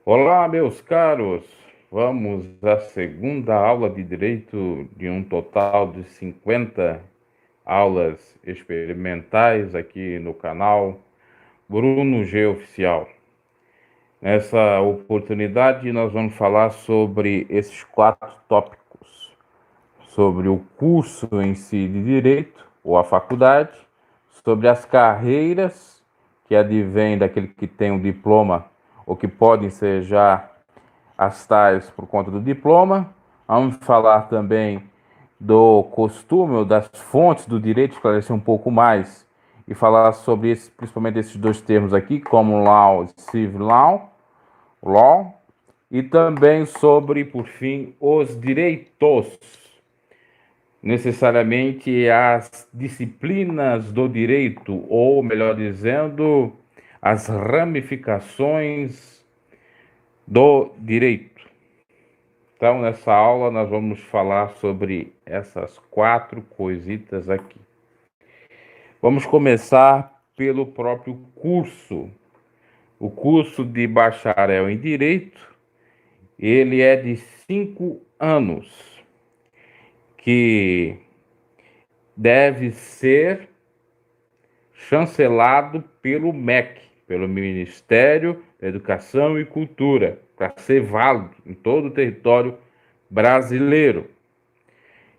Olá, meus caros. Vamos à segunda aula de direito de um total de 50 aulas experimentais aqui no canal Bruno G Oficial. Nessa oportunidade, nós vamos falar sobre esses 4 tópicos: sobre o curso em si de direito, ou a faculdade, sobre as carreiras que advêm daquele que tem um diploma ou que podem ser já as tais por conta do diploma. Vamos falar também do costume ou das fontes do direito, esclarecer um pouco mais e falar sobre principalmente esses dois termos aqui, como law e civil law, e também sobre, por fim, os direitos, necessariamente as disciplinas do direito, ou melhor dizendo, as ramificações do direito. Então, nessa aula, nós vamos falar sobre essas 4 coisitas aqui. Vamos começar pelo próprio curso. O curso de bacharel em Direito, ele é de 5 anos, que deve ser chancelado pelo MEC, pelo Ministério da Educação e Cultura, para ser válido em todo o território brasileiro.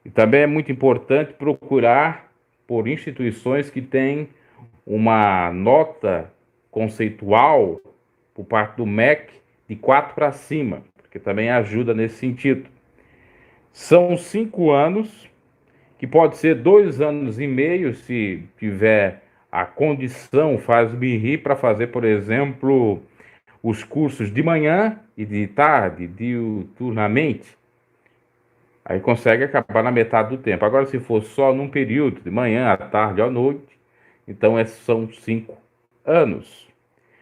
E também é muito importante procurar por instituições que têm uma nota conceitual por parte do MEC de 4 para cima, porque também ajuda nesse sentido. São 5 anos, que pode ser 2 anos e meio, se tiver a condição, faz-me rir, para fazer, por exemplo, os cursos de manhã e de tarde, diuturnamente. Aí consegue acabar na metade do tempo. Agora, se for só num período, de manhã, à tarde, à noite, então são 5 anos.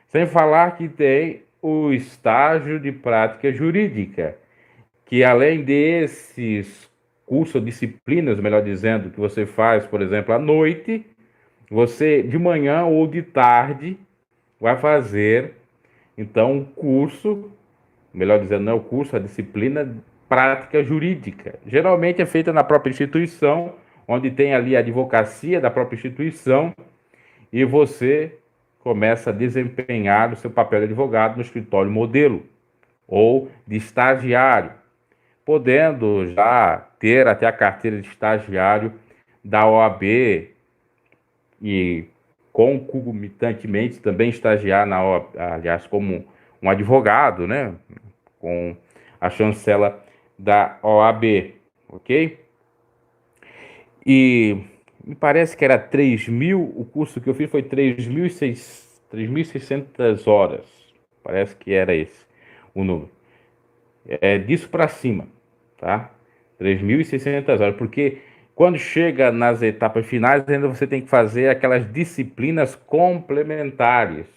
Sem falar que tem o estágio de prática jurídica, que além desses cursos, disciplinas, melhor dizendo, que você faz, por exemplo, à noite, você de manhã ou de tarde vai fazer, então, um curso, melhor dizendo, não é o curso, a disciplina prática jurídica. Geralmente é feita na própria instituição, onde tem ali a advocacia da própria instituição, e você começa a desempenhar o seu papel de advogado no escritório modelo ou de estagiário, podendo já ter até a carteira de estagiário da OAB e concomitantemente também estagiar na OAB, aliás, como um advogado, né, com a chancela da OAB, ok? E me parece que era 3.000, o curso que eu fiz foi 3.600 horas, parece que era esse o número. É disso para cima, tá? 3.600 horas, porque quando chega nas etapas finais, ainda você tem que fazer aquelas disciplinas complementares,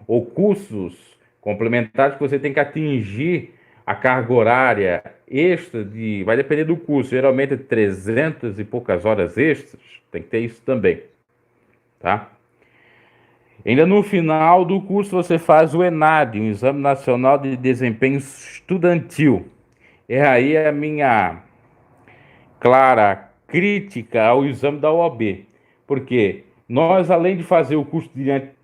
ou cursos complementares que você tem que atingir a carga horária extra de, vai depender do curso, geralmente é 300 e poucas horas extras, tem que ter isso também, tá? Ainda no final do curso você faz o ENAD, o Exame Nacional de Desempenho Estudantil. É aí a minha clara crítica ao exame da OAB, porque nós, além de fazer o curso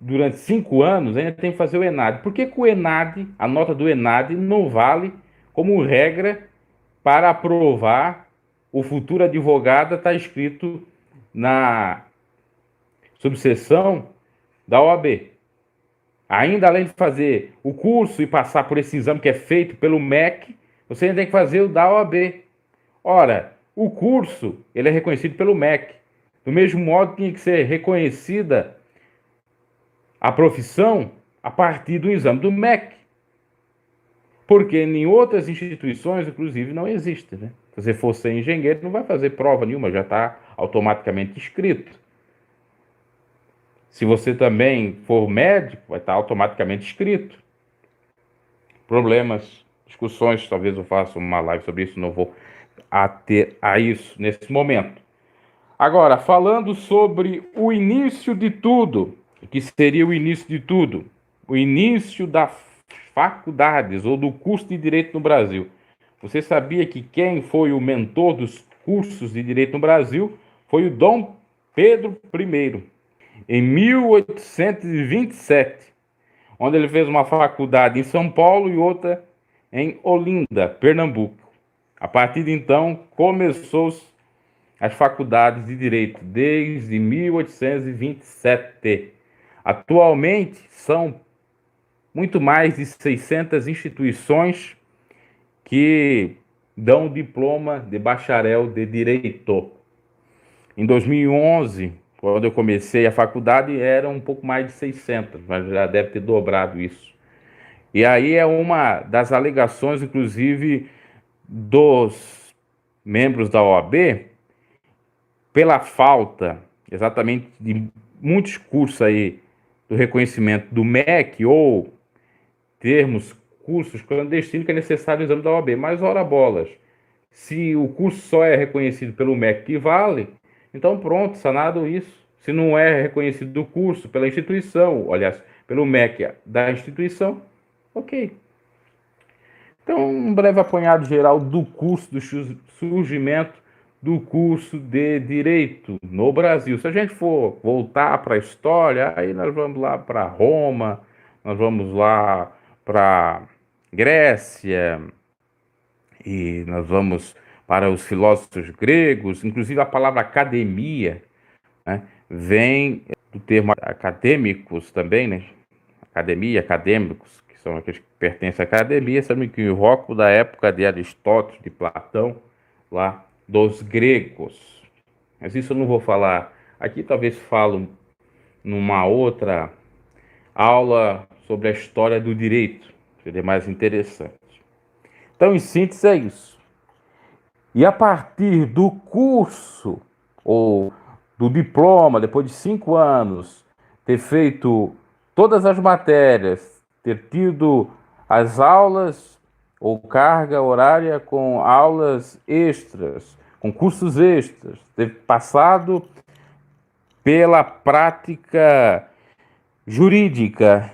durante 5 anos, ainda tem que fazer o ENAD. Por que, que o ENAD, a nota do ENAD, não vale como regra para aprovar o futuro advogado? Está escrito na subseção da OAB. Ainda além de fazer o curso e passar por esse exame que é feito pelo MEC, você ainda tem que fazer o da OAB. Ora, o curso ele é reconhecido pelo MEC. Do mesmo modo, tinha que ser reconhecida a profissão a partir do exame do MEC. Porque em outras instituições, inclusive, não existe. Né? Se você for ser engenheiro, não vai fazer prova nenhuma, já está automaticamente inscrito. Se você também for médico, vai estar automaticamente inscrito. Problemas, discussões, talvez eu faça uma live sobre isso, não vou ater a isso nesse momento. Agora, falando sobre o início de tudo, que seria o início de tudo, o início da faculdades ou do curso de Direito no Brasil. Você sabia que quem foi o mentor dos cursos de Direito no Brasil foi o Dom Pedro I, em 1827, onde ele fez uma faculdade em São Paulo e outra em Olinda, Pernambuco. A partir de então, começou as faculdades de Direito, desde 1827. Atualmente, são muito mais de 600 instituições que dão o diploma de bacharel de Direito. Em 2011, quando eu comecei a faculdade, eram um pouco mais de 600, mas já deve ter dobrado isso. E aí é uma das alegações, inclusive, dos membros da OAB, pela falta, exatamente, de muitos cursos aí do reconhecimento do MEC ou termos cursos clandestinos que é necessário o exame da OAB. Mas, ora bolas, se o curso só é reconhecido pelo MEC que vale, então pronto, sanado isso. Se não é reconhecido do curso pela instituição, aliás, pelo MEC da instituição, ok. Então, um breve apanhado geral do curso, do surgimento do curso de Direito no Brasil. Se a gente for voltar para a história, aí nós vamos lá para Roma, nós vamos lá para Grécia, e nós vamos para os filósofos gregos, inclusive a palavra academia, né, vem do termo acadêmicos também, né? Academia, acadêmicos, que são aqueles que pertencem à academia, sabem que o rótulo da época de Aristóteles, de Platão, lá dos gregos. Mas isso eu não vou falar aqui, talvez falo numa outra aula sobre a história do direito, seria mais interessante. Então, em síntese, é isso. E a partir do curso, ou do diploma, depois de 5 anos, ter feito todas as matérias, ter tido as aulas ou carga horária com aulas extras, com cursos extras, ter passado pela prática jurídica,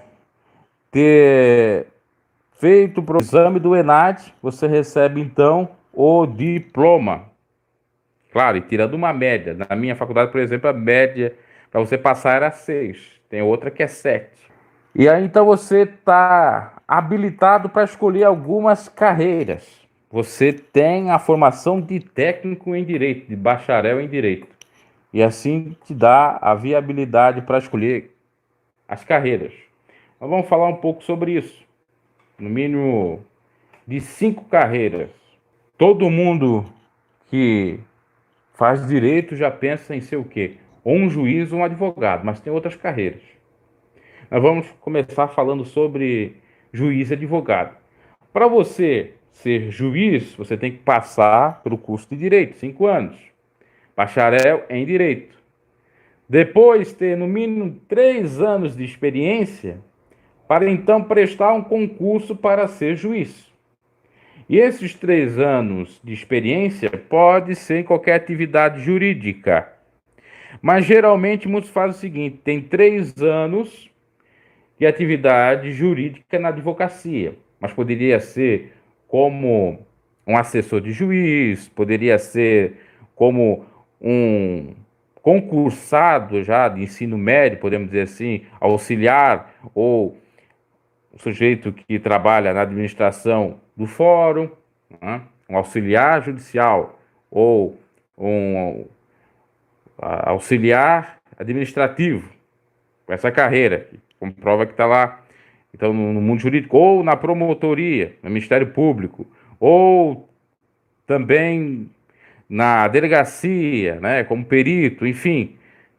ter feito o exame do ENAD, você recebe então o diploma. Claro, e tirando uma média. Na minha faculdade, por exemplo, a média para você passar era 6. Tem outra que é 7. E aí então você está habilitado para escolher algumas carreiras. Você tem a formação de técnico em direito, de bacharel em direito. E assim te dá a viabilidade para escolher as carreiras. Nós vamos falar um pouco sobre isso. No mínimo de 5 carreiras. Todo mundo que faz direito já pensa em ser o quê? Ou um juiz ou um advogado, mas tem outras carreiras. Nós vamos começar falando sobre juiz e advogado. Para você ser juiz, você tem que passar pelo curso de direito, 5 anos. Bacharel em direito. Depois ter no mínimo 3 anos de experiência para então prestar um concurso para ser juiz. E esses 3 anos de experiência pode ser em qualquer atividade jurídica. Mas geralmente muitos fazem o seguinte: tem 3 anos de atividade jurídica na advocacia, mas poderia ser como um assessor de juiz, poderia ser como um concursado já de ensino médio, podemos dizer assim, auxiliar, ou o sujeito que trabalha na administração do fórum, né? Um auxiliar judicial ou um auxiliar administrativo, com essa carreira, que comprova que está lá, então, no mundo jurídico, ou na promotoria, no Ministério Público, ou também na delegacia, né, como perito, enfim,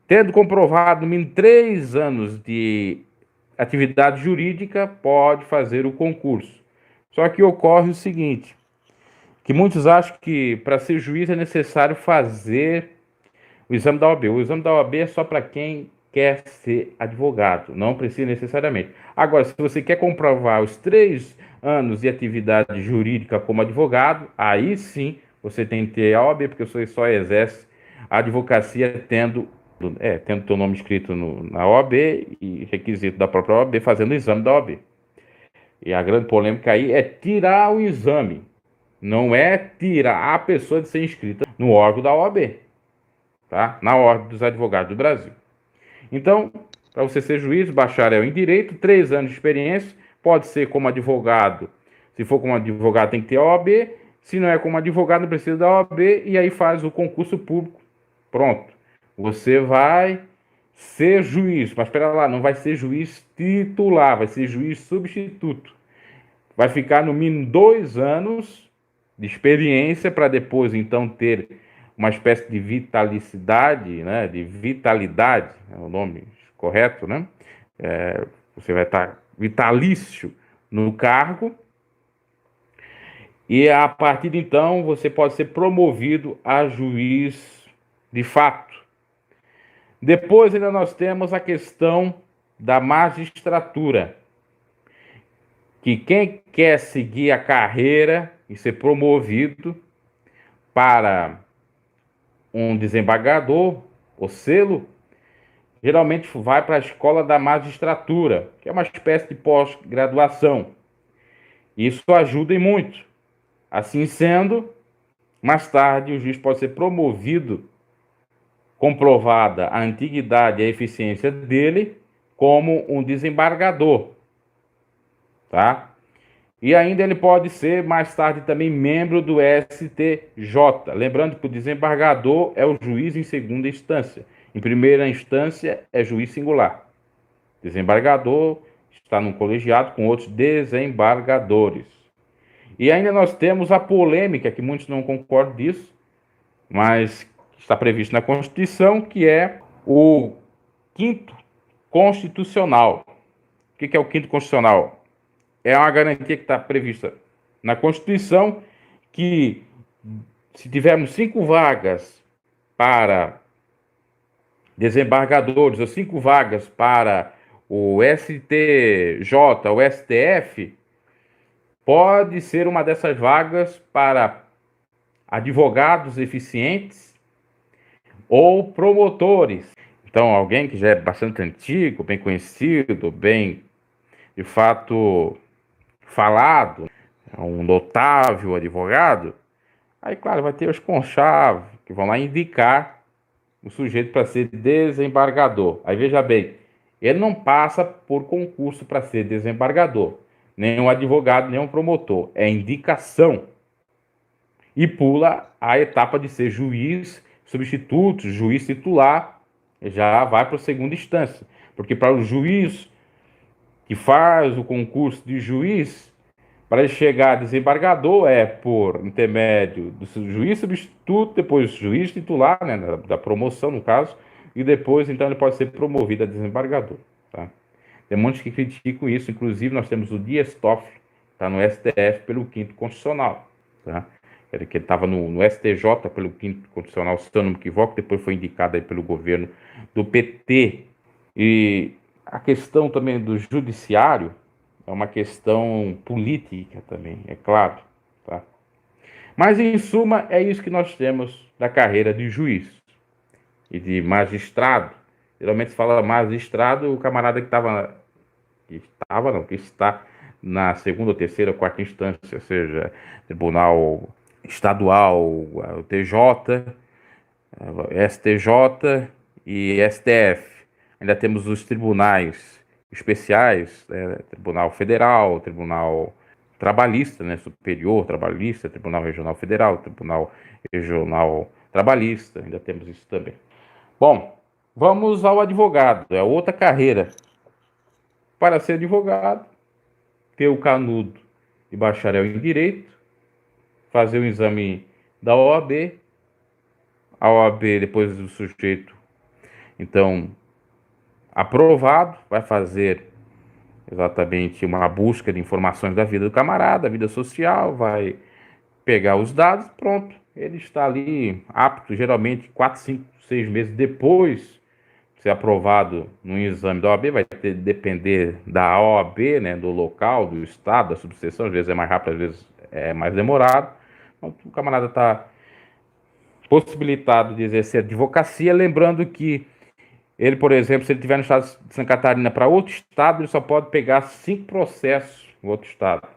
tendo comprovado no mínimo 3 anos de atividade jurídica, pode fazer o concurso. Só que ocorre o seguinte, que muitos acham que para ser juiz é necessário fazer o exame da OAB. O exame da OAB é só para quem quer ser advogado, não precisa necessariamente. Agora, se você quer comprovar os 3 anos de atividade jurídica como advogado, aí sim você tem que ter a OAB, porque você só exerce a advocacia tendo teu nome escrito na OAB e requisito da própria OAB, fazendo o exame da OAB. E a grande polêmica aí é tirar o exame. Não é tirar a pessoa de ser inscrita no órgão da OAB, tá? Na Ordem dos Advogados do Brasil. Então, para você ser juiz, bacharel em Direito, 3 anos de experiência, pode ser como advogado. Se for como advogado, tem que ter a OAB. Se não é como advogado, não precisa da OAB. E aí faz o concurso público. Pronto. Você vai ser juiz. Mas espera lá, não vai ser juiz titular, vai ser juiz substituto. Vai ficar no mínimo 2 anos de experiência para depois, então, ter uma espécie de vitalicidade, né? De vitalidade, é o nome correto, né? Você vai estar vitalício no cargo e a partir de então você pode ser promovido a juiz de fato. Depois ainda nós temos a questão da magistratura, que quem quer seguir a carreira e ser promovido para um desembargador, o selo, geralmente vai para a escola da magistratura, que é uma espécie de pós-graduação. Isso ajuda e muito. Assim sendo, mais tarde o juiz pode ser promovido, comprovada a antiguidade e a eficiência dele, como um desembargador, tá? E ainda ele pode ser, mais tarde, também membro do STJ. Lembrando que o desembargador é o juiz em segunda instância. Em primeira instância, é juiz singular. Desembargador está num colegiado com outros desembargadores. E ainda nós temos a polêmica, que muitos não concordam disso, mas está previsto na Constituição, que é o quinto constitucional. O que é o quinto constitucional? É uma garantia que está prevista na Constituição que, se tivermos 5 vagas para desembargadores ou 5 vagas para o STJ, o STF, pode ser uma dessas vagas para advogados eficientes ou promotores. Então, alguém que já é bastante antigo, bem conhecido, bem, de fato, falado, um notável advogado, aí, claro, vai ter os conchavos que vão lá indicar o sujeito para ser desembargador. Aí, veja bem, ele não passa por concurso para ser desembargador, nem um advogado, nem um promotor. É indicação. E pula a etapa de ser juiz substituto, juiz titular, já vai para a segunda instância. Porque para o juiz que faz o concurso de juiz, para ele chegar a desembargador, é por intermédio do juiz substituto, depois juiz titular, né, da promoção, no caso, e depois, então, ele pode ser promovido a desembargador. Tá? Tem muitos que criticam isso, inclusive nós temos o Dias Toffoli, está no STF pelo quinto constitucional. Tá? Que ele estava no STJ pelo quinto constitucional, se eu não me equivoco, depois foi indicado aí pelo governo do PT. E a questão também do judiciário é uma questão política também, é claro. Tá? Mas, em suma, é isso que nós temos da carreira de juiz e de magistrado. Geralmente se fala magistrado, o camarada que está na segunda, terceira, quarta instância, ou seja, Tribunal Estadual, o TJ, STJ e STF. Ainda temos os tribunais especiais, Tribunal Federal, Tribunal Trabalhista, né, Superior Trabalhista, Tribunal Regional Federal, Tribunal Regional Trabalhista, ainda temos isso também. Bom, vamos ao advogado, é outra carreira. Para ser advogado, ter o canudo de bacharel em Direito, fazer o exame da OAB, a OAB, depois do sujeito, então, aprovado, vai fazer exatamente uma busca de informações da vida do camarada, vida social, vai pegar os dados, pronto. Ele está ali apto, geralmente 4, 5, 6 meses depois de ser aprovado no exame da OAB, vai depender da OAB, né, do local, do estado, da subseção, às vezes é mais rápido, às vezes é mais demorado. Então, o camarada está possibilitado de exercer advocacia, lembrando que ele, por exemplo, se ele estiver no estado de Santa Catarina para outro estado, ele só pode pegar 5 processos no outro estado.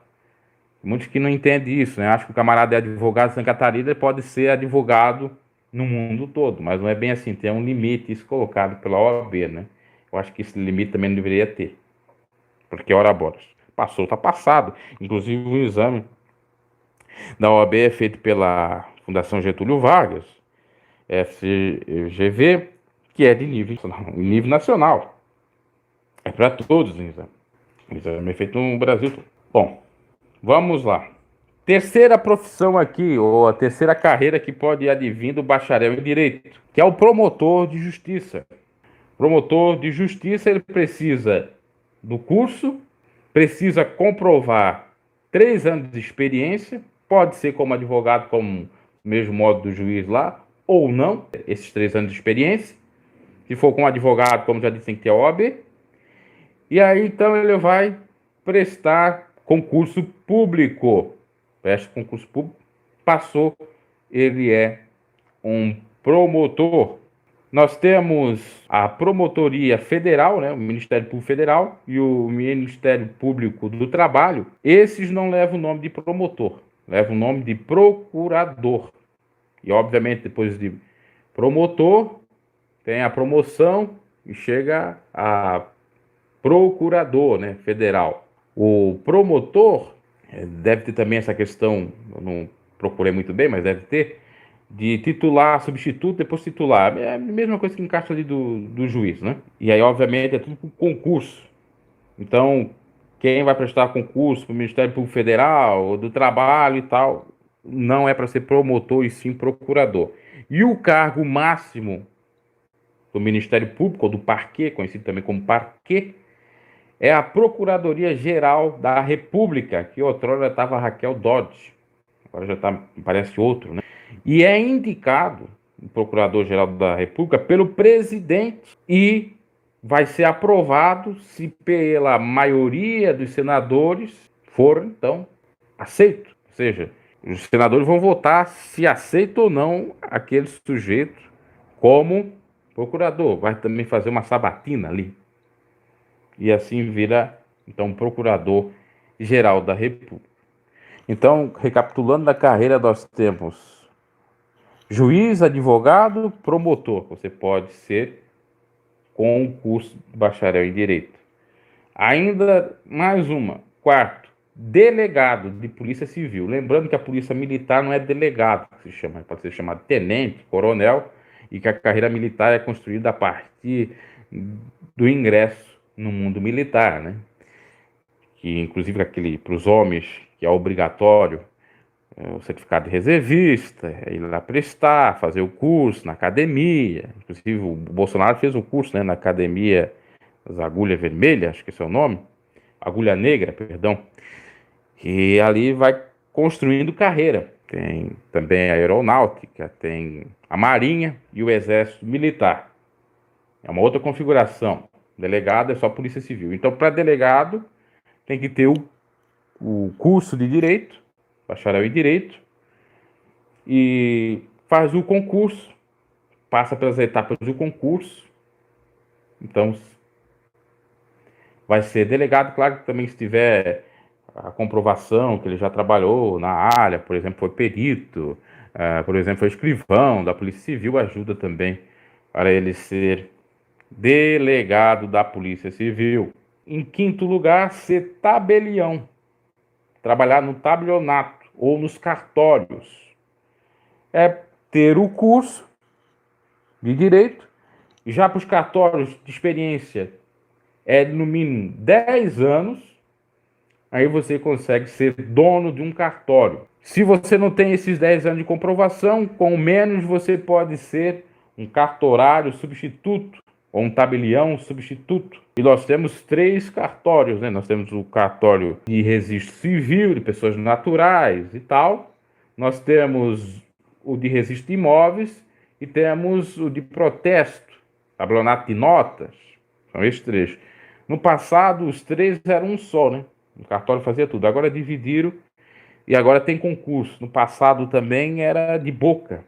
Muitos que não entendem isso, né? Acho que o camarada é advogado em Santa Catarina, ele pode ser advogado no mundo todo, mas não é bem assim, tem um limite isso colocado pela OAB, né? Eu acho que esse limite também não deveria ter, porque ora bolas. Passou, tá passado. Inclusive o exame da OAB é feito pela Fundação Getúlio Vargas, FGV, que é de nível nacional. É para todos o exame. O exame é feito no Brasil todo. Bom, vamos lá. Terceira profissão aqui, ou a terceira carreira que pode ir advir do bacharel em Direito, que é o promotor de justiça. Promotor de justiça, ele precisa do curso, precisa comprovar 3 anos de experiência, pode ser como advogado, como o mesmo modo do juiz lá, ou não, esses 3 anos de experiência. Se for com advogado, como já disse, tem que ter a OAB. E aí, então, ele vai prestar concurso público. Presta concurso público, passou, ele é um promotor. Nós temos a Promotoria Federal, né, o Ministério Público Federal e o Ministério Público do Trabalho. Esses não levam o nome de promotor, levam o nome de procurador. E, obviamente, depois de promotor, tem a promoção e chega a procurador, né, federal. O promotor deve ter também essa questão, eu não procurei muito bem, mas deve ter, de titular, substituto, depois titular. É a mesma coisa que encaixa ali do juiz, né? E aí, obviamente, é tudo por concurso. Então, quem vai prestar concurso para o Ministério Público Federal, do Trabalho e tal, não é para ser promotor e sim procurador. E o cargo máximo do Ministério Público, ou do parquê, conhecido também como parquê, é a Procuradoria-Geral da República, que outrora estava Raquel Dodge, agora já tá, parece outro, né? E é indicado o Procurador-Geral da República pelo presidente e vai ser aprovado se pela maioria dos senadores for, então, aceito. Ou seja, os senadores vão votar se aceita ou não aquele sujeito como procurador. Vai também fazer uma sabatina ali. E assim vira, então, Procurador-Geral da República. Então, recapitulando da carreira, nós temos juiz, advogado, promotor. Você pode ser com o curso de bacharel em Direito. Ainda mais uma. Quarto, delegado de Polícia Civil. Lembrando que a Polícia Militar não é delegado, que se chama, pode ser chamado tenente, coronel, e que a carreira militar é construída a partir do ingresso no mundo militar, né? Que inclusive aquele para os homens que é obrigatório o certificado de reservista, ir lá prestar, fazer o curso na academia. Inclusive o Bolsonaro fez o curso, né, na academia das Agulhas Vermelhas, acho que esse é o nome, Agulha Negra, perdão. E ali vai construindo carreira. Tem também a aeronáutica, tem a marinha e o exército militar. É uma outra configuração. Delegado é só polícia civil. Então, para delegado, tem que ter o curso de direito, bacharel em direito, e faz o concurso, passa pelas etapas do concurso. Então, vai ser delegado, claro que também se tiver a comprovação que ele já trabalhou na área, por exemplo, foi perito, por exemplo, foi escrivão da Polícia Civil, ajuda também para ele ser delegado da Polícia Civil. Em quinto lugar, ser tabelião, trabalhar no tabelionato ou nos cartórios. É ter o curso de direito, e já para os cartórios de experiência é no mínimo 10 anos, aí você consegue ser dono de um cartório. Se você não tem esses 10 anos de comprovação, com menos você pode ser um cartorário substituto, ou um tabelião substituto. E nós temos 3 cartórios, né? Nós temos o cartório de registro civil, de pessoas naturais e tal. Nós temos o de registro de imóveis e temos o de protesto, tabelionato de notas. São esses 3. No passado, os 3 eram um só, né? O cartório fazia tudo. Agora dividiram e agora tem concurso. No passado também era de boca.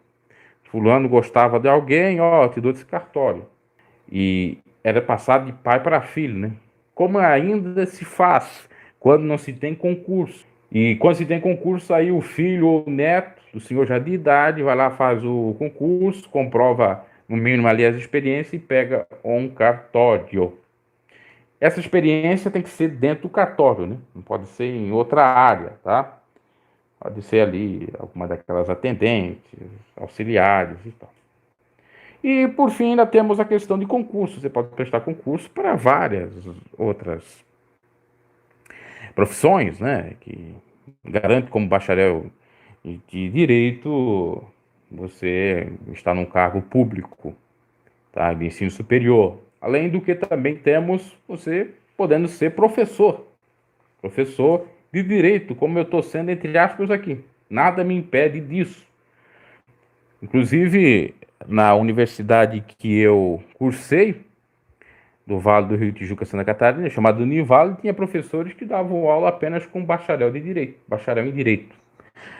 Fulano gostava de alguém, ó, te dou esse cartório. E era passado de pai para filho, né? Como ainda se faz quando não se tem concurso. E quando se tem concurso, aí o filho ou o neto do senhor já de idade vai lá, faz o concurso, comprova no mínimo ali as experiências e pega um cartório. Essa experiência tem que ser dentro do cartório, né? Não pode ser em outra área, tá? Pode ser ali alguma daquelas atendentes, auxiliares e tal. E por fim, ainda temos a questão de concurso. Você pode prestar concurso para várias outras profissões, né? Que garante como bacharel de direito você está num cargo público, tá? De ensino superior. Além do que também temos você podendo ser professor de direito, como eu estou sendo entre aspas aqui. Nada me impede disso. Inclusive, na universidade que eu cursei, do Vale do Rio Tijuca, Santa Catarina, chamado Univale, tinha professores que davam aula apenas com bacharel de direito, bacharel em direito.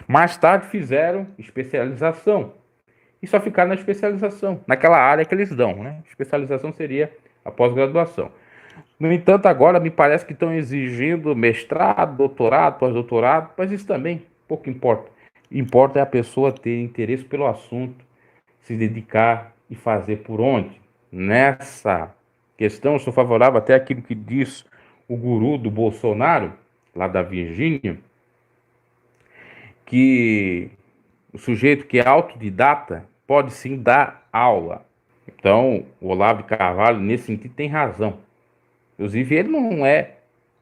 Mais tarde fizeram especialização e só ficaram na especialização, naquela área que eles dão, né? Especialização seria a pós-graduação. No entanto, agora me parece que estão exigindo mestrado, doutorado, pós-doutorado, mas isso também pouco importa. Importa é a pessoa ter interesse pelo assunto, se dedicar e fazer por onde. Nessa questão, eu sou favorável até aquilo que diz o guru do Bolsonaro, lá da Virgínia, que o sujeito que é autodidata pode sim dar aula. Então, o Olavo de Carvalho, nesse sentido, tem razão. Inclusive, ele não é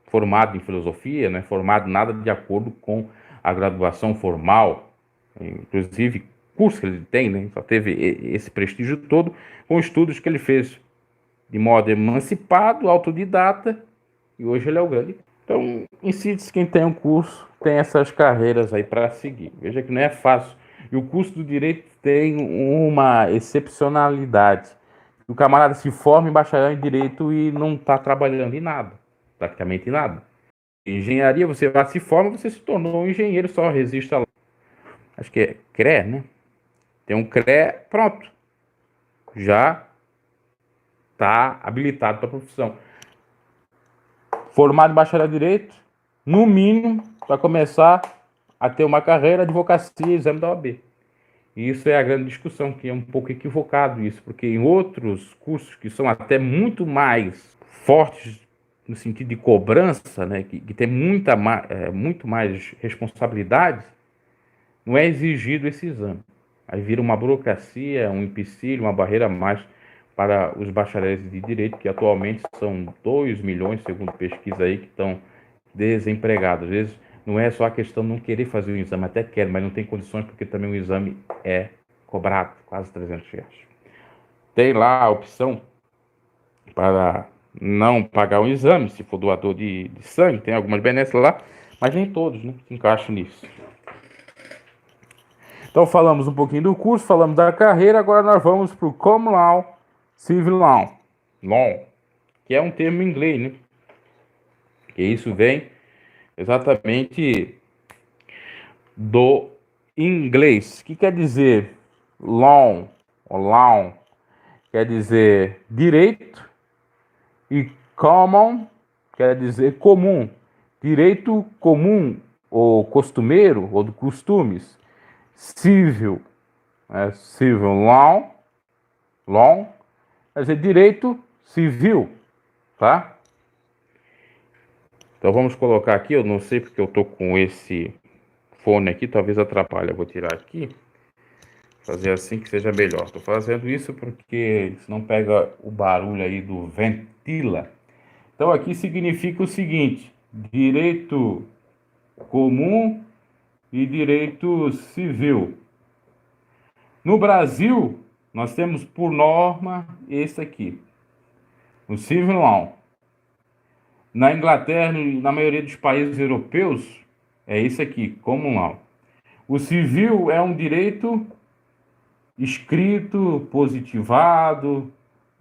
formado em filosofia, não é formado nada de acordo com a graduação formal. Inclusive, curso que ele tem, né? Só teve esse prestígio todo com estudos que ele fez de modo emancipado, autodidata, e hoje ele é o grande. Então, em síntese, quem tem um curso tem essas carreiras aí para seguir. Veja que não é fácil. E o curso do direito tem uma excepcionalidade. O camarada se forma em bacharel em direito e não está trabalhando em nada, praticamente em nada. Em engenharia, você vai se forma, você se tornou um engenheiro, só resista lá. Acho que é CRE, né? Tem um CRE, pronto. Já está habilitado para a profissão. Formado em bacharel em direito, no mínimo, para começar a ter uma carreira, advocacia e exame da OAB. E isso é a grande discussão, que é um pouco equivocado isso, porque em outros cursos que são até muito mais fortes no sentido de cobrança, né, que tem muito mais responsabilidade, não é exigido esse exame. Aí vira uma burocracia, um empecilho, uma barreira a mais para os bacharéis de direito, que atualmente são 2 milhões, segundo pesquisa aí, que estão desempregados. Às vezes não é só a questão de não querer fazer o exame, até quer, mas não tem condições, porque também o exame é cobrado, quase R$ 300. Tem lá a opção para não pagar o exame, se for doador de sangue, tem algumas benesses lá, mas nem todos, né, se encaixam nisso. Então falamos um pouquinho do curso, falamos da carreira, agora nós vamos para o Common Law, Civil Law, que é um termo em inglês, né? Que isso vem exatamente do inglês. O que quer dizer law, ou law, quer dizer direito, e common quer dizer comum. Direito comum, ou costumeiro, ou de costumes. Civil, civil law, quer dizer direito civil, tá? Então vamos colocar aqui, eu não sei porque eu tô com esse fone aqui, talvez atrapalhe, eu vou tirar aqui, fazer assim que seja melhor. Estou fazendo isso porque senão pega o barulho aí do ventila. Então aqui significa o seguinte: direito comum e direito civil. No Brasil, nós temos por norma esse aqui, o Civil Law. Na Inglaterra e na maioria dos países europeus, é esse aqui, Common Law. O civil é um direito escrito, positivado,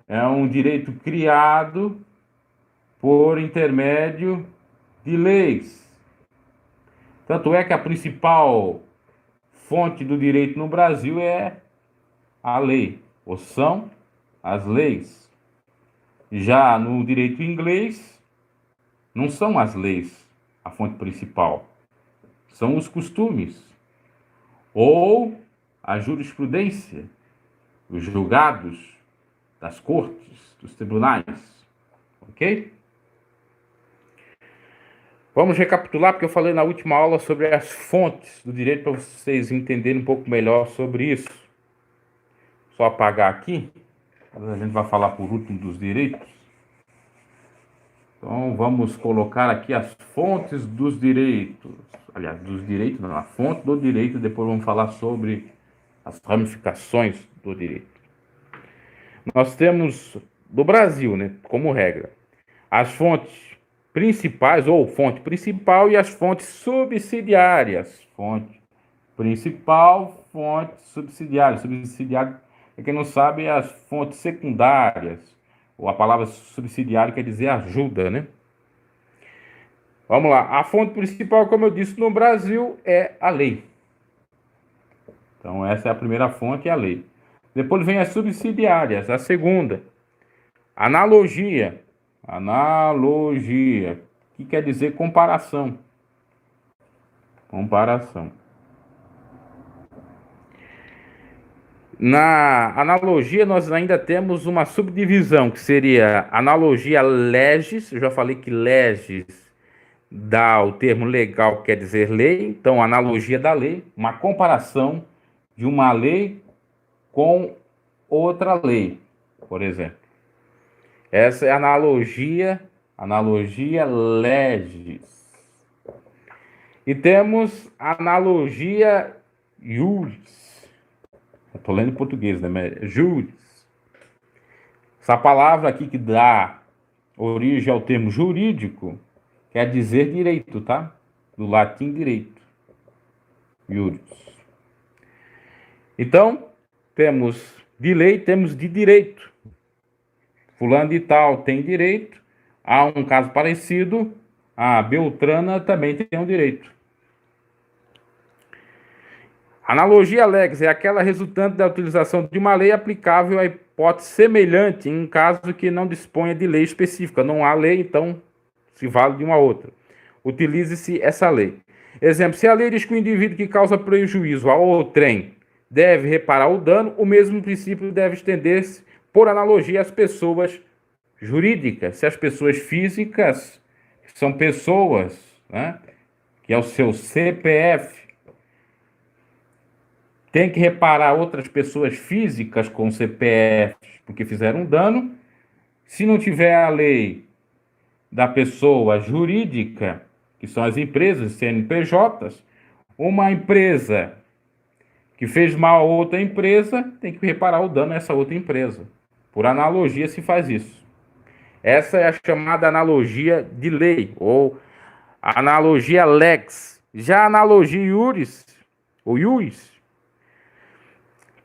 é um direito criado por intermédio de leis. Tanto é que a principal fonte do direito no Brasil é a lei, ou são as leis. Já no direito inglês, não são as leis, a fonte principal? São os costumes, ou a jurisprudência, os julgados das cortes, dos tribunais, ok? Vamos recapitular, porque eu falei na última aula sobre as fontes do direito, para vocês entenderem um pouco melhor sobre isso. Só apagar aqui, a gente vai falar por último dos direitos. Então, vamos colocar aqui as fontes dos direitos. Aliás, dos direitos, não, a fonte do direito, depois vamos falar sobre as ramificações do direito. Nós temos, do Brasil, né, como regra, as fontes principais, ou fonte principal, e as fontes subsidiárias. Fonte principal, fonte subsidiária. Subsidiária, para quem não sabe, é as fontes secundárias, ou a palavra subsidiária quer dizer ajuda, né? Vamos lá. A fonte principal, como eu disse, no Brasil é a lei. Então, essa é a primeira fonte, é a lei. Depois vem as subsidiárias, a segunda. Analogia. Analogia, que quer dizer comparação. Comparação. Na analogia, nós ainda temos uma subdivisão, que seria analogia legis. Eu já falei que legis dá o termo legal, quer dizer lei. Então, analogia da lei, uma comparação de uma lei com outra lei, por exemplo. Essa é a analogia legis. E temos analogia iuris. Eu estou lendo em português, né? Mas juris. Essa palavra aqui que dá origem ao termo jurídico quer dizer direito, tá? Do latim direito. Iuris. Então, temos de lei, temos de direito. Fulano de tal tem direito. Há um caso parecido, a Beltrana também tem um direito. Analogia lex é aquela resultante da utilização de uma lei aplicável a hipótese semelhante em um caso que não disponha de lei específica. Não há lei, então se vale de uma outra. Utilize-se essa lei. Exemplo, se a lei diz que o indivíduo que causa prejuízo ao outrem deve reparar o dano, o mesmo princípio deve estender-se, por analogia, às pessoas jurídicas. Se as pessoas físicas são pessoas, né, que é o seu CPF, tem que reparar outras pessoas físicas com CPF porque fizeram dano. Se não tiver a lei da pessoa jurídica, que são as empresas, CNPJs, uma empresa que fez mal a outra empresa tem que reparar o dano a essa outra empresa. Por analogia se faz isso. Essa é a chamada analogia de lei, ou analogia lex. Já a analogia iuris, ou iuris,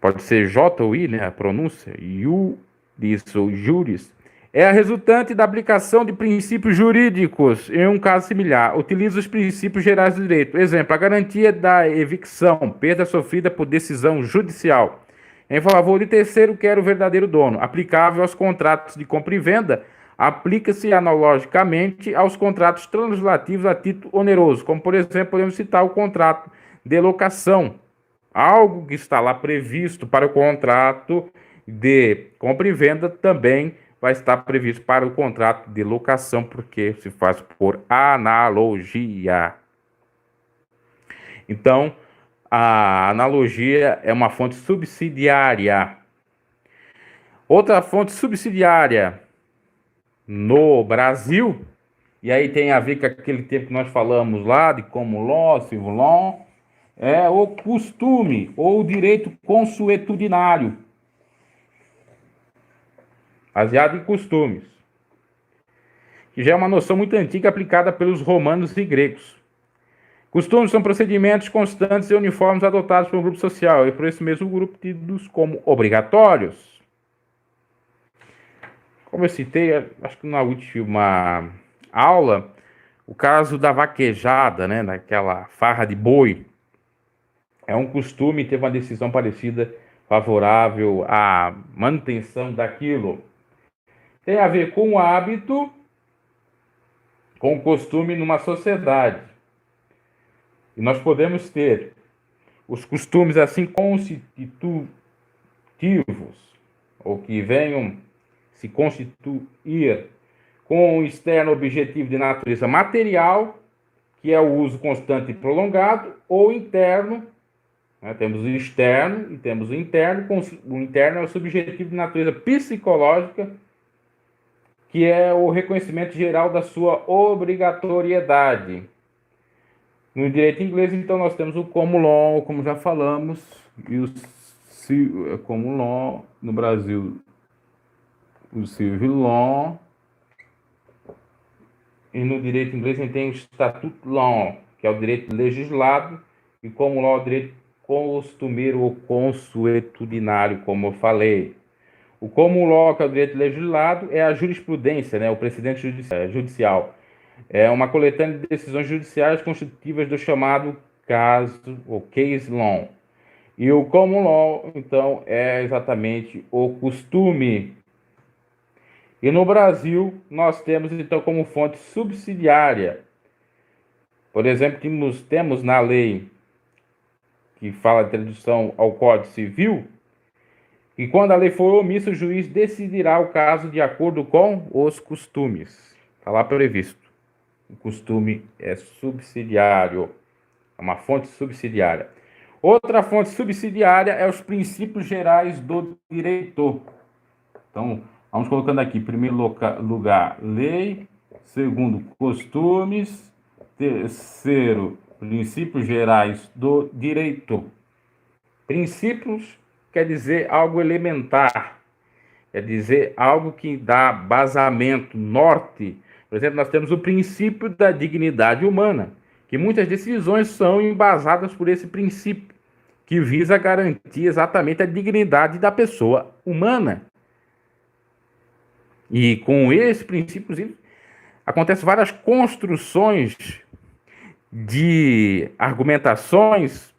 pode ser J ou I, né, a pronúncia, iuris ou juris, é a resultante da aplicação de princípios jurídicos em um caso similar. Utiliza os princípios gerais do direito. Exemplo, a garantia da evicção, perda sofrida por decisão judicial em favor de terceiro que era o verdadeiro dono, aplicável aos contratos de compra e venda, aplica-se analogicamente aos contratos translativos a título oneroso, como, por exemplo, podemos citar o contrato de locação. Algo que está lá previsto para o contrato de compra e venda também vai estar previsto para o contrato de locação, porque se faz por analogia. Então, a analogia é uma fonte subsidiária. Outra fonte subsidiária no Brasil, e aí tem a ver com aquele tempo que nós falamos lá, de common law, civil law, é o costume ou o direito consuetudinário, baseado em costumes, que já é uma noção muito antiga aplicada pelos romanos e gregos. Costumes são procedimentos constantes e uniformes adotados por um grupo social e por esse mesmo grupo tidos como obrigatórios. Como eu citei, acho que na última aula, o caso da vaquejada, né, naquela farra de boi, é um costume, teve uma decisão parecida, favorável à manutenção daquilo. Tem a ver com o hábito, com o costume numa sociedade. E nós podemos ter os costumes assim constitutivos, ou que venham se constituir com um externo objetivo de natureza material, que é o uso constante e prolongado, ou interno, né? Temos o externo e temos o interno. O interno é o subjetivo de natureza psicológica, que é o reconhecimento geral da sua obrigatoriedade. No direito inglês, então, nós temos o common law, como já falamos, e o common law. No Brasil, o civil law. E no direito inglês a gente tem o statute law, que é o direito legislado, e common law é o direito costumeiro ou consuetudinário, como eu falei. O common law, que é o direito legislado, é a jurisprudência, né, o precedente judicial. É uma coletânea de decisões judiciais constitutivas do chamado caso, ou case law. E o common law, então, é exatamente o costume. E no Brasil, nós temos, então, como fonte subsidiária, por exemplo, temos na lei que fala de tradução ao Código Civil, e quando a lei for omissa, o juiz decidirá o caso de acordo com os costumes. Está lá previsto. O costume é subsidiário, é uma fonte subsidiária. Outra fonte subsidiária é os princípios gerais do direito. Então, vamos colocando aqui, em primeiro lugar, lei. Segundo, costumes. Terceiro, princípios gerais do direito. Princípios quer dizer algo elementar, quer dizer algo que dá basamento, norte. Por exemplo, nós temos o princípio da dignidade humana, que muitas decisões são embasadas por esse princípio, que visa garantir exatamente a dignidade da pessoa humana. E com esse princípio, inclusive, acontecem várias construções de argumentações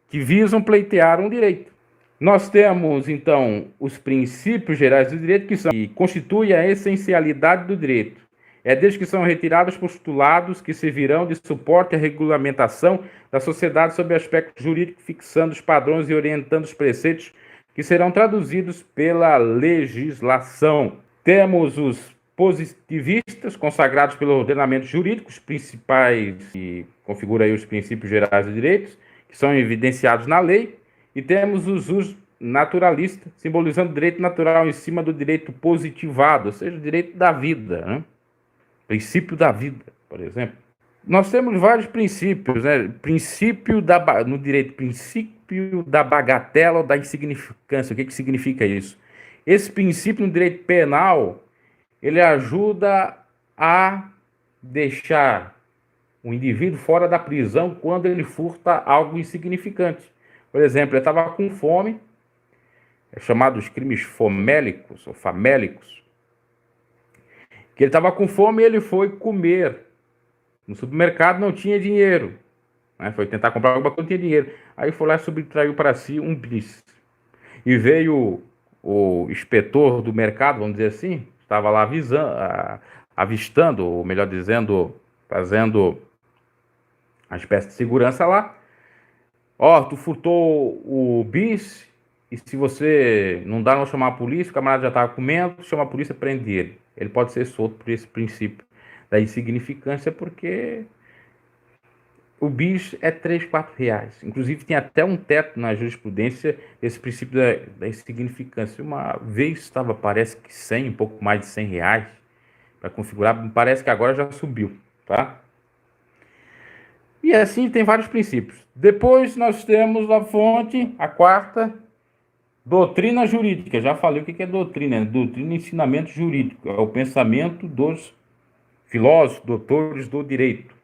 que visam pleitear um direito. Nós temos, então, os princípios gerais do direito, que constituem a essencialidade do direito. É desde que são retirados postulados que servirão de suporte à regulamentação da sociedade sob aspecto jurídico, fixando os padrões e orientando os preceitos que serão traduzidos pela legislação. Temos os positivistas, consagrados pelo ordenamento jurídico, os principais, que configuram aí os princípios gerais do direito, que são evidenciados na lei. E temos os usos naturalistas, simbolizando o direito natural em cima do direito positivado, ou seja, o direito da vida, né? Princípio da vida, por exemplo. Nós temos vários princípios, né? No direito, princípio da bagatela ou da insignificância. O que significa isso? Esse princípio no direito penal, ele ajuda a deixar o indivíduo fora da prisão quando ele furta algo insignificante. Por exemplo, ele estava com fome, é chamado os crimes fomélicos ou famélicos, que ele estava com fome e ele foi comer. No supermercado não tinha dinheiro, né? Foi tentar comprar alguma coisa, não tinha dinheiro. Aí foi lá e subtraiu para si um bis. E veio o inspetor do mercado, vamos dizer assim, estava lá avistando, ou melhor dizendo, fazendo uma espécie de segurança lá. Tu furtou o bis, e se você não dá, não chamar a polícia, o camarada já estava comendo, chama a polícia, prende ele. Ele pode ser solto por esse princípio da insignificância, porque o bis é 3, 4 reais. Inclusive, tem até um teto na jurisprudência esse princípio da insignificância. Uma vez estava, parece que 100, um pouco mais de 100 reais, para configurar, parece que agora já subiu, tá? E assim tem vários princípios. Depois nós temos a fonte, a quarta, doutrina jurídica. Já falei o que é doutrina, né? Doutrina e ensinamento jurídico. É o pensamento dos filósofos, doutores do direito.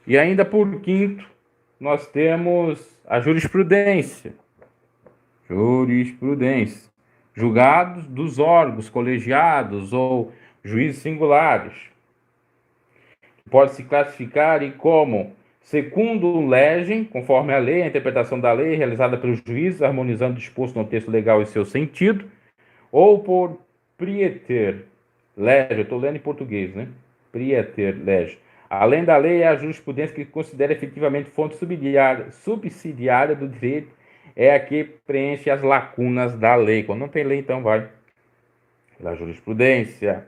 E ainda por quinto, nós temos a jurisprudência. Jurisprudência. Julgados dos órgãos colegiados ou juízes singulares. Pode-se classificar como secundum legem, conforme a lei, a interpretação da lei realizada pelos juízes, harmonizando o disposto no texto legal e seu sentido, ou por prieter legem, eu estou lendo em português, né? privilégio. Além da lei, é a jurisprudência que considera efetivamente fonte subsidiária do direito, é a que preenche as lacunas da lei. Quando não tem lei, então vai pela jurisprudência.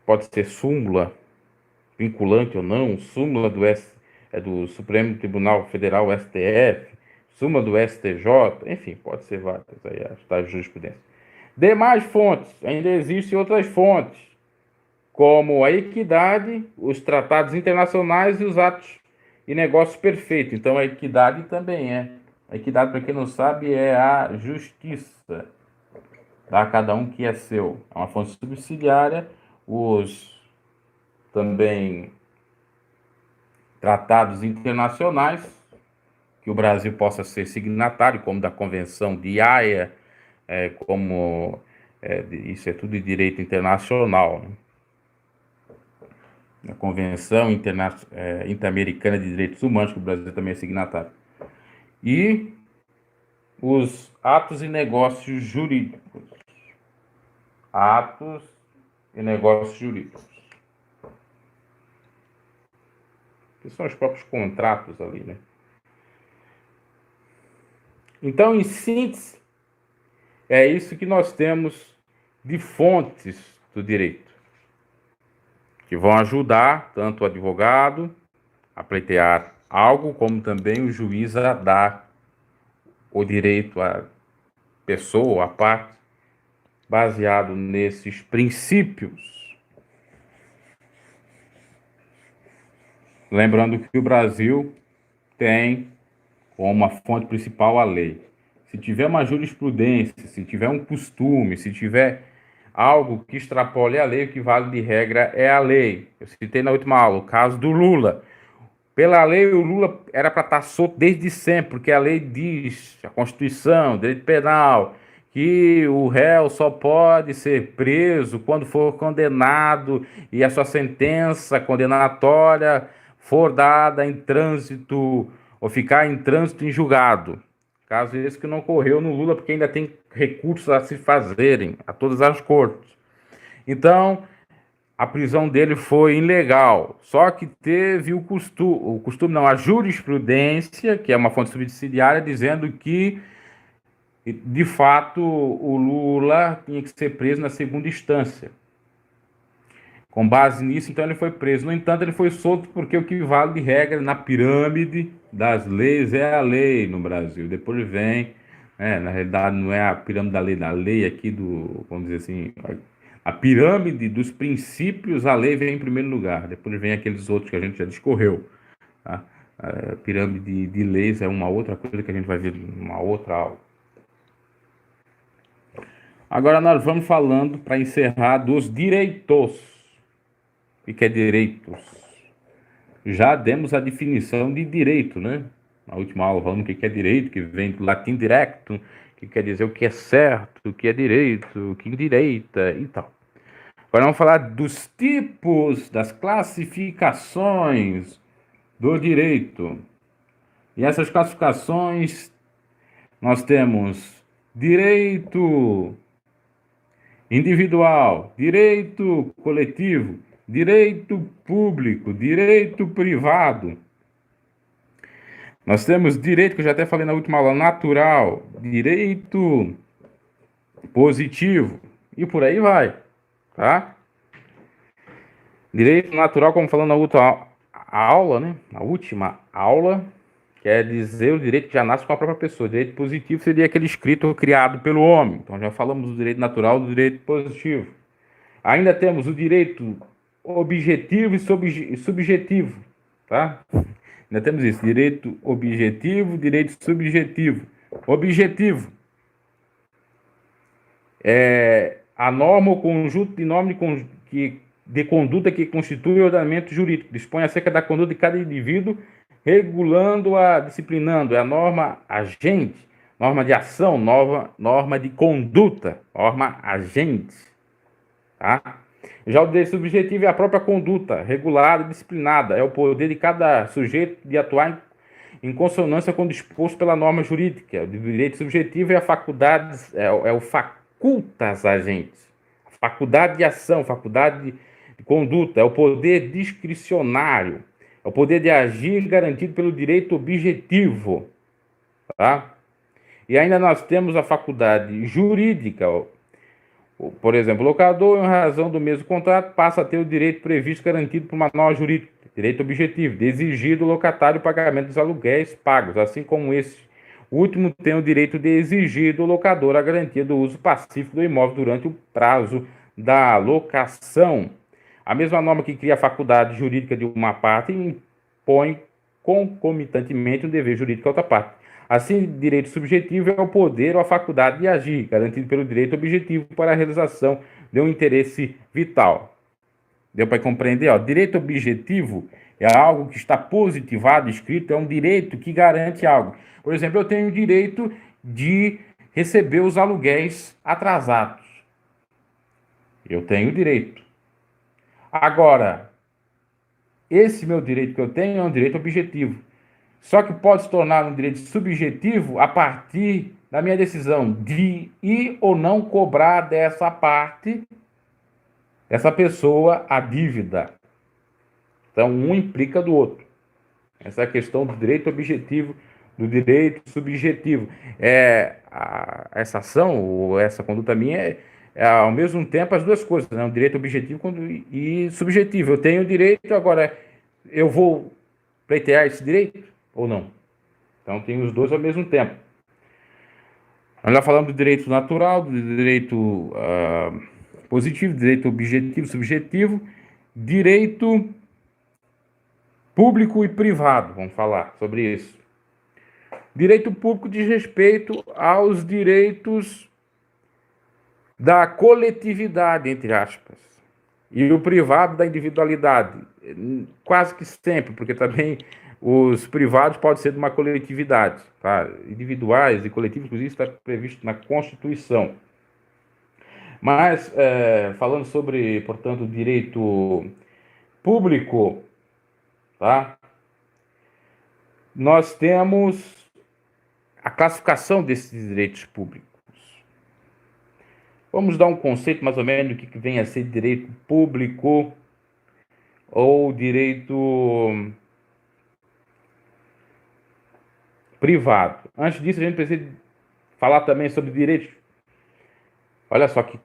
Pode ser súmula, vinculante ou não, súmula do Supremo Tribunal Federal, STF, súmula do STJ, enfim, pode ser várias aí, a jurisprudência. Demais fontes, ainda existem outras fontes, como a equidade, os tratados internacionais e os atos e negócios perfeitos. Então, a equidade também é. A equidade, para quem não sabe, é a justiça. Dá a cada um que é seu. É uma fonte subsidiária. Os também tratados internacionais, que o Brasil possa ser signatário, como da Convenção de Haia, isso é tudo de direito internacional, né? A Convenção Interamericana de Direitos Humanos, que o Brasil também é signatário. E os atos e negócios jurídicos. Atos e negócios jurídicos. Que são os próprios contratos ali, né? Então, em síntese, é isso que nós temos de fontes do direito, que vão ajudar tanto o advogado a pleitear algo, como também o juiz a dar o direito à pessoa, à parte, baseado nesses princípios. Lembrando que o Brasil tem como a fonte principal a lei. Se tiver uma jurisprudência, se tiver um costume, se tiver algo que extrapole a lei, o que vale de regra é a lei. Eu citei na última aula o caso do Lula. Pela lei, o Lula era para estar solto desde sempre, porque a lei diz, a Constituição, direito penal, que o réu só pode ser preso quando for condenado e a sua sentença condenatória for dada em trânsito ou ficar em trânsito em julgado. Caso esse que não ocorreu no Lula, porque ainda tem recursos a se fazerem a todas as cortes. Então, a prisão dele foi ilegal. Só que teve a jurisprudência, que é uma fonte subsidiária, dizendo que, de fato, o Lula tinha que ser preso na segunda instância. Com base nisso, então, ele foi preso. No entanto, ele foi solto porque o que vale de regra na pirâmide das leis é a lei no Brasil. Depois vem, na realidade, não é a pirâmide da lei aqui vamos dizer assim, a pirâmide dos princípios, a lei vem em primeiro lugar. Depois vem aqueles outros que a gente já discorreu. Tá? A pirâmide de leis é uma outra coisa que a gente vai ver numa outra aula. Agora nós vamos falando, para encerrar, dos direitos. O que é direitos? Já demos a definição de direito, né? Na última aula falamos o que é direito, que vem do latim directo, que quer dizer o que é certo, o que é direito, o que endireita e tal. Agora vamos falar dos tipos, das classificações do direito. E essas classificações, nós temos direito individual, direito coletivo, direito público, direito privado. Nós temos direito, que eu já até falei na última aula, natural, direito positivo, e por aí vai, tá? Direito natural, como falando na outra aula, né? Na última aula, quer dizer o direito que já nasce com a própria pessoa. Direito positivo seria aquele escrito criado pelo homem. Então já falamos do direito natural, do direito positivo. Ainda temos o direito objetivo e subjetivo, tá? Ainda temos isso, direito objetivo, direito subjetivo. Objetivo é a norma ou conjunto de normas de conduta que constitui o ordenamento jurídico, dispõe acerca da conduta de cada indivíduo, regulando-a, disciplinando. É a norma agente, norma de ação, norma de conduta, norma agente, tá? Já o direito subjetivo é a própria conduta, regulada e disciplinada. É o poder de cada sujeito de atuar em consonância com o disposto pela norma jurídica. O direito subjetivo é a faculdade, é o facultas agentes. faculdade de ação, faculdade de conduta, é o poder discricionário, é o poder de agir garantido pelo direito objetivo, tá? E ainda nós temos a faculdade jurídica. Por exemplo, o locador, em razão do mesmo contrato, passa a ter o direito previsto garantido por uma norma jurídica, direito objetivo, de exigir do locatário o pagamento dos aluguéis pagos, assim como esse último tem o direito de exigir do locador a garantia do uso pacífico do imóvel durante o prazo da locação. A mesma norma que cria a faculdade jurídica de uma parte impõe concomitantemente um dever jurídico à outra parte. Assim, direito subjetivo é o poder ou a faculdade de agir, garantido pelo direito objetivo para a realização de um interesse vital. Deu para compreender? Ó, direito objetivo é algo que está positivado, escrito, é um direito que garante algo. Por exemplo, eu tenho o direito de receber os aluguéis atrasados. Eu tenho o direito. Agora, esse meu direito que eu tenho é um direito objetivo. Só que pode se tornar um direito subjetivo a partir da minha decisão de ir ou não cobrar dessa parte, dessa pessoa, a dívida. Então, um implica do outro. Essa é a questão do direito objetivo, do direito subjetivo. Essa ação, ou essa conduta minha, ao mesmo tempo, as duas coisas, né? Um direito objetivo e subjetivo. Eu tenho o direito, agora eu vou pleitear esse direito ou não? Então, tem os dois ao mesmo tempo. Nós já falamos do direito natural, do direito positivo, direito objetivo, subjetivo, direito público e privado, vamos falar sobre isso. Direito público diz respeito aos direitos da coletividade, entre aspas, e o privado da individualidade, quase que sempre, porque também os privados podem ser de uma coletividade, tá? Individuais e coletivos, inclusive, está previsto na Constituição. Mas, falando sobre, portanto, direito público, tá? Nós temos a classificação desses direitos públicos. Vamos dar um conceito mais ou menos do que vem a ser direito público ou direito privado. Antes disso, a gente precisa falar também sobre direito. Olha só que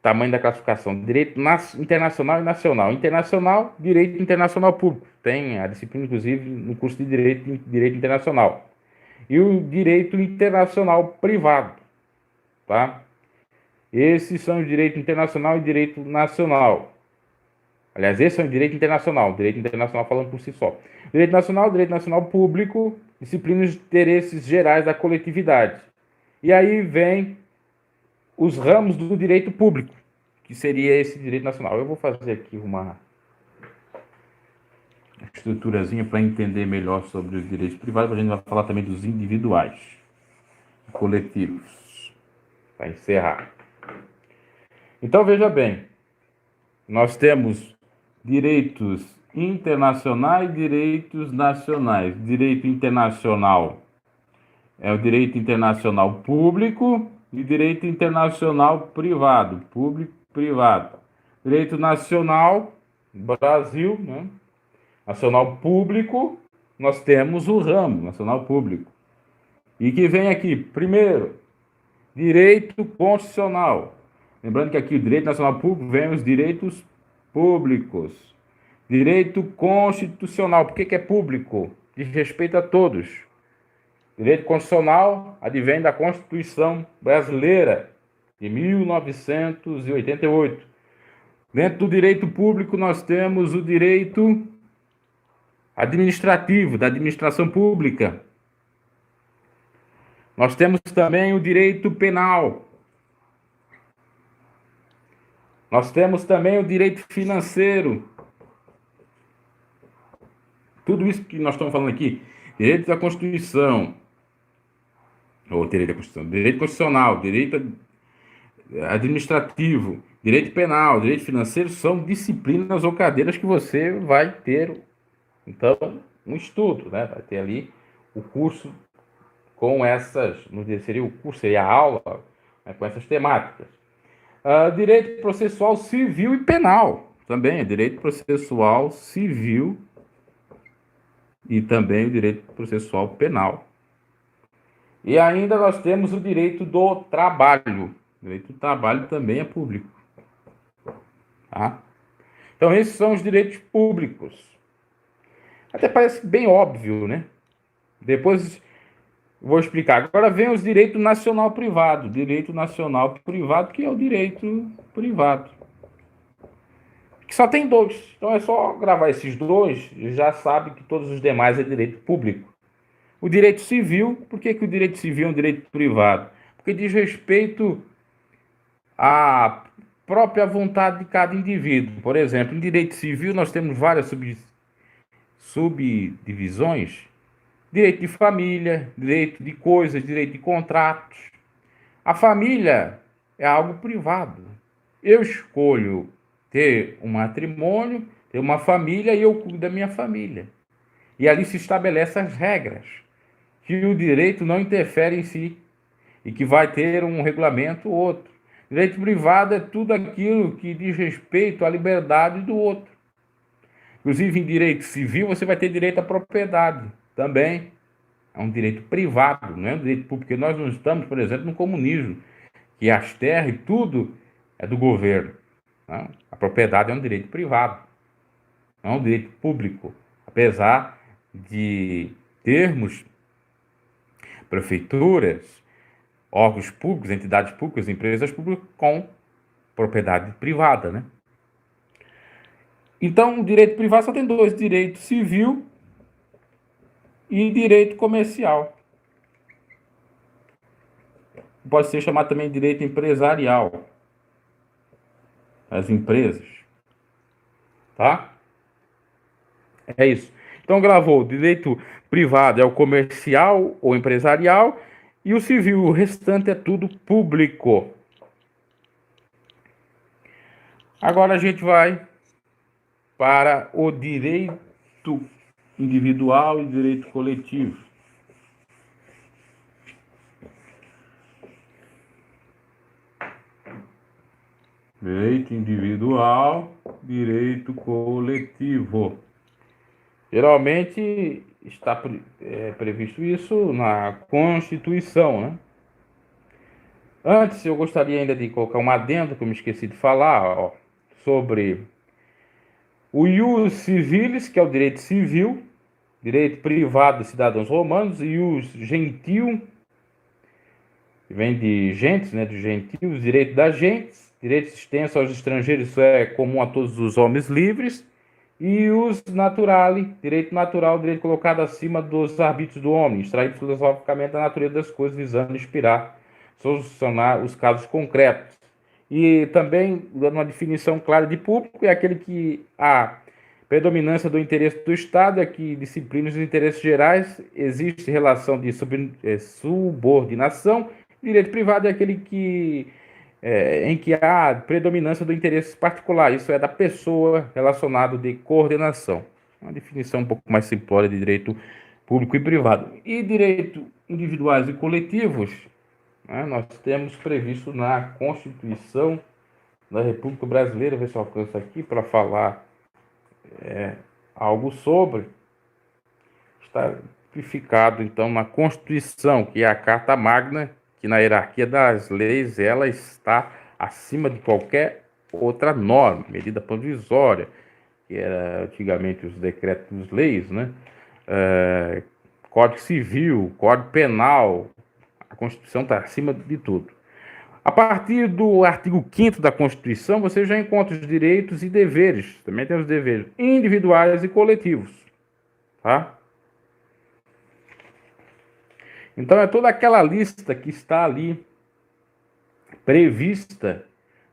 tamanho da classificação. Direito internacional e nacional. Internacional, direito internacional público. Tem a disciplina, inclusive, no curso de direito internacional. E o direito internacional privado, tá? Esses são o direito internacional e direito nacional. Aliás, esses são o direito internacional falando por si só. Direito nacional público, disciplinas de interesses gerais da coletividade. E aí vem os ramos do direito público, que seria esse direito nacional. Eu vou fazer aqui uma estruturazinha para entender melhor sobre os direitos privados, a gente vai falar também dos individuais, coletivos, para encerrar. Então, veja bem, nós temos direitos internacionais e direitos nacionais. Direito internacional é o direito internacional público e direito internacional privado, público e privado. Direito nacional, Brasil, né? Nacional público, nós temos o ramo nacional público. E que vem aqui, primeiro, direito constitucional. Lembrando que aqui o direito nacional público vem os direitos públicos. Direito constitucional, por que é público? Diz respeito a todos. Direito constitucional advém da Constituição Brasileira, de 1988. Dentro do direito público, nós temos o direito administrativo, da administração pública. Nós temos também o direito penal. Nós temos também o direito financeiro. Tudo isso que nós estamos falando aqui, direito da Constituição, ou direito da Constituição, direito constitucional, direito administrativo, direito penal, direito financeiro, são disciplinas ou cadeiras que você vai ter, então, um estudo, né? Vai ter ali o curso com essas, não seria o curso, seria a aula, né? Com essas temáticas. Direito processual civil e penal. Também é direito processual civil e também o direito processual penal. E ainda nós temos o direito do trabalho. O direito do trabalho também é público. Tá? Então, esses são os direitos públicos. Até parece bem óbvio, né? Depois vou explicar. Agora vem os direitos nacional privado. Direito nacional privado, que é o direito privado. Que só tem dois. Então é só gravar esses dois, já sabe que todos os demais é direito público. O direito civil, por que o direito civil é um direito privado? Porque diz respeito à própria vontade de cada indivíduo. Por exemplo, em direito civil nós temos várias subdivisões. Direito de família, direito de coisas, direito de contratos. A família é algo privado. Eu escolho ter um matrimônio, ter uma família e eu cuido da minha família. E ali se estabelecem as regras, que o direito não interfere em si e que vai ter um regulamento ou outro. Direito privado é tudo aquilo que diz respeito à liberdade do outro. Inclusive, em direito civil, você vai ter direito à propriedade também. É um direito privado, não é um direito público, porque nós não estamos, por exemplo, no comunismo, que as terras e tudo é do governo. Não? A propriedade é um direito privado, não é um direito público, apesar de termos prefeituras, órgãos públicos, entidades públicas, empresas públicas com propriedade privada, né? Então, o direito privado só tem dois: direito civil e direito comercial. Pode ser chamado também de direito empresarial. As empresas. Tá? É isso. Então, gravou: direito privado é o comercial ou empresarial e o civil, o restante é tudo público. Agora a gente vai para o direito individual e direito coletivo. Direito individual, direito coletivo. Geralmente está previsto isso na Constituição, né? Antes, eu gostaria ainda de colocar um adendo que eu me esqueci de falar, sobre o ius civilis, que é o direito civil, direito privado de cidadãos romanos, e ius gentium, que vem de gentes, né, de gentios, direito das gentes, direito extenso aos estrangeiros, isso é comum a todos os homens livres, e ius naturale, direito natural, direito colocado acima dos arbítrios do homem, extraído filosoficamente da natureza das coisas, visando inspirar, solucionar os casos concretos. E também, dando uma definição clara de público, é aquele que a predominância do interesse do Estado é que disciplina os interesses gerais, existe relação de subordinação. Direito privado é aquele que em que há predominância do interesse particular, isso é da pessoa, relacionado de coordenação. Uma definição um pouco mais simplória de direito público e privado. E direito individuais e coletivos, né, nós temos previsto na Constituição da República Brasileira, ver se eu alcanço aqui para falar algo sobre. Está tipificado, então, na Constituição, que é a Carta Magna, que na hierarquia das leis ela está acima de qualquer outra norma, medida provisória, que era antigamente os decretos-leis, né? Código Civil, Código Penal, a Constituição está acima de tudo. A partir do artigo 5º da Constituição, você já encontra os direitos e deveres, também tem os deveres individuais e coletivos, tá? Então, é toda aquela lista que está ali prevista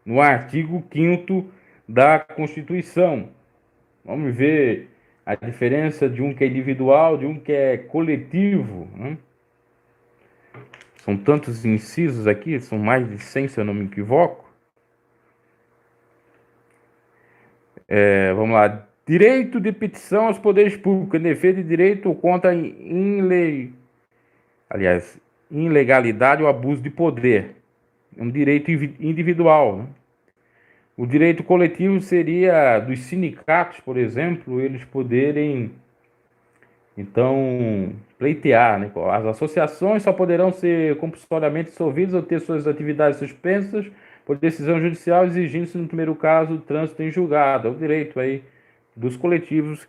no artigo 5º da Constituição. Vamos ver a diferença de um que é individual, de um que é coletivo, né? São tantos incisos aqui, são mais de 100, se eu não me equivoco. Vamos lá. Direito de petição aos poderes públicos, em defesa de direito contra ilegalidade ou abuso de poder. É um direito individual, né? O direito coletivo seria dos sindicatos, por exemplo, eles poderem, então, pleitear, né? As associações só poderão ser compulsoriamente dissolvidas ou ter suas atividades suspensas por decisão judicial, exigindo-se, no primeiro caso, o trânsito em julgado. É o direito aí dos coletivos.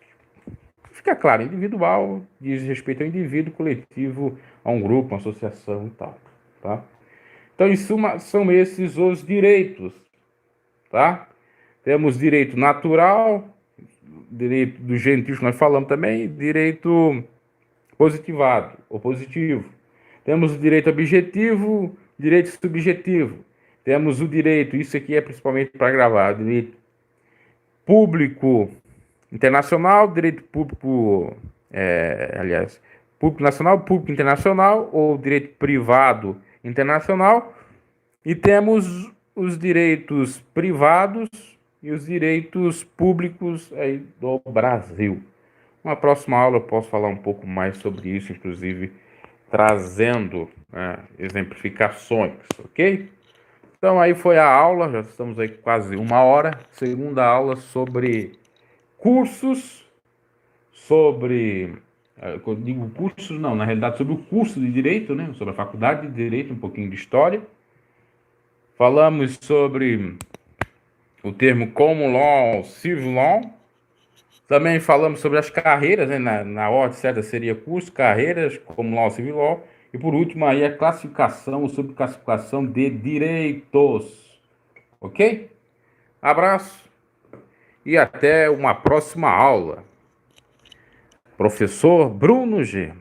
Fica claro, individual diz respeito ao indivíduo, coletivo a um grupo, uma associação e tal, tá? Então, em suma, são esses os direitos, tá? Temos direito natural, direito do gentio que nós falamos também, direito positivado ou positivo. Temos o direito objetivo, direito subjetivo. Temos o direito, isso aqui é principalmente para gravar, direito público internacional, direito público, aliás, público nacional, público internacional ou direito privado internacional. E temos os direitos privados e os direitos públicos aí do Brasil. Na próxima aula eu posso falar um pouco mais sobre isso, inclusive trazendo exemplificações, ok? Então aí foi a aula, já estamos aí quase 1 hora. Segunda aula sobre cursos, eu digo cursos não, na realidade sobre o curso de Direito, né? Sobre a faculdade de Direito, um pouquinho de História. Falamos sobre o termo Common Law, Civil Law. Também falamos sobre as carreiras, né? Na ordem certa seria curso, carreiras, Common Law, Civil Law. E por último aí a classificação ou subclassificação de direitos. Ok? Abraço e até uma próxima aula. Professor Bruno G.